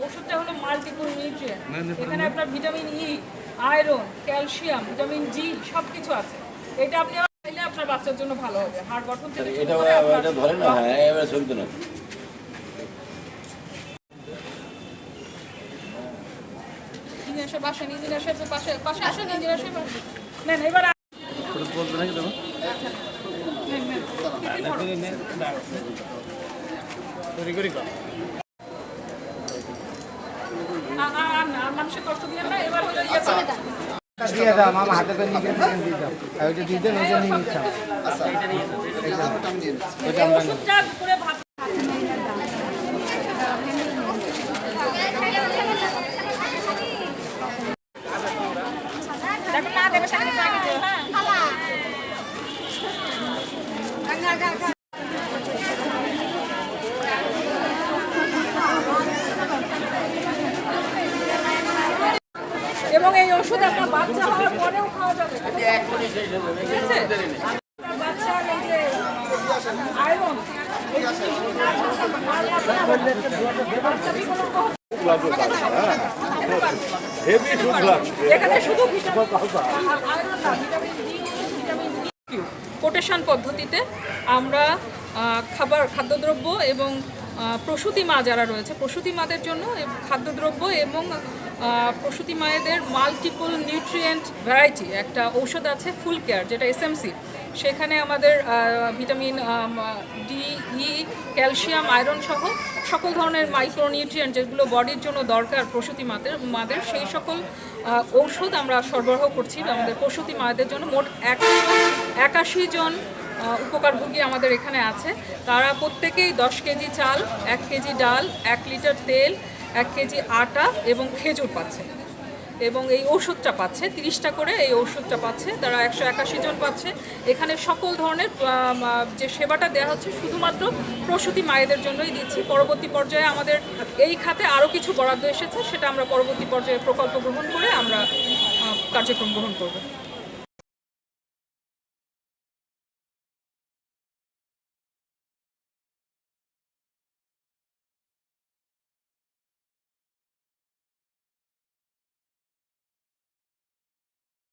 ওষুধটা হলো multiple nutrient. এখানে আপনার vitamin E, iron, calcium, vitamin D সবকিছু আছে। এটা আপনি খাইলে আপনার বাচ্চার জন্য ভালো হবে, হাড় গঠন থেকে এটা ধরে না। হ্যাঁ, এবারে চলতো না। ইঞ্জিনিয়ারের পাশে, ইঞ্জিনিয়ারের পাশে পাশে আসেন, ইঞ্জিনিয়ারের পাশে নেন। এবার বলতে নাকি তোমার মানুষের কষ্ট দিয়ে না। এবার হলো দিয়ে দাও মামা, হাতে করে নিয়ে দিয়ে দাও। আর ওইটা দিয়ে দেন, ওইটা নিয়ে নিচ্ছি। ওষুধটা করে ভাত এবং এই ওষুধ আপনার বাচ্চা হওয়ার পরেও খাওয়া যাবে। ঠিক আছে? বাচ্চার এই যে আয়রন, এখানে শুধু আয়রন না, vitamin D, vitamin D quotation পদ্ধতিতে আমরা খাদ্যদ্রব্য এবং প্রসূতি মা যারা রয়েছে, প্রসূতি মাদের জন্য খাদ্যদ্রব্য এবং প্রসূতি মায়েদের মাল্টিপল নিউট্রিয়েন্ট ভ্যারাইটি একটা ঔষধ আছে ফুল কেয়ার, যেটা এসএমসি। সেখানে আমাদের ভিটামিন ডি, ই, ক্যালসিয়াম, আয়রন সহ সকল ধরনের মাইক্রোনিউট্রিয়েন্ট যেগুলো বডির জন্য দরকার প্রসূতি মাদের সেই সকল ঔষধ আমরা সরবরাহ করছি আমাদের প্রসূতি মায়েদের জন্য। মোট 181 জন উপকারভোগী আমাদের এখানে আছে। তারা প্রত্যেকেই 10 কেজি চাল, 1 কেজি ডাল, 1 লিটার তেল, 1 কেজি আটা এবং খেজুর পাচ্ছে এবং এই ওষুধটা পাচ্ছে 30টা করে। এই ওষুধটা পাচ্ছে তারা 181 জন পাচ্ছে। এখানে সকল ধরনের যে সেবাটা দেওয়া হচ্ছে শুধুমাত্র প্রসূতি মায়েদের জন্যই দিচ্ছি। পরবর্তী পর্যায়ে আমাদের এই খাতে আরও কিছু বরাদ্দ এসেছে, সেটা আমরা পরবর্তী পর্যায়ে প্রকল্প গ্রহণ করে আমরা কার্যক্রম গ্রহণ করব।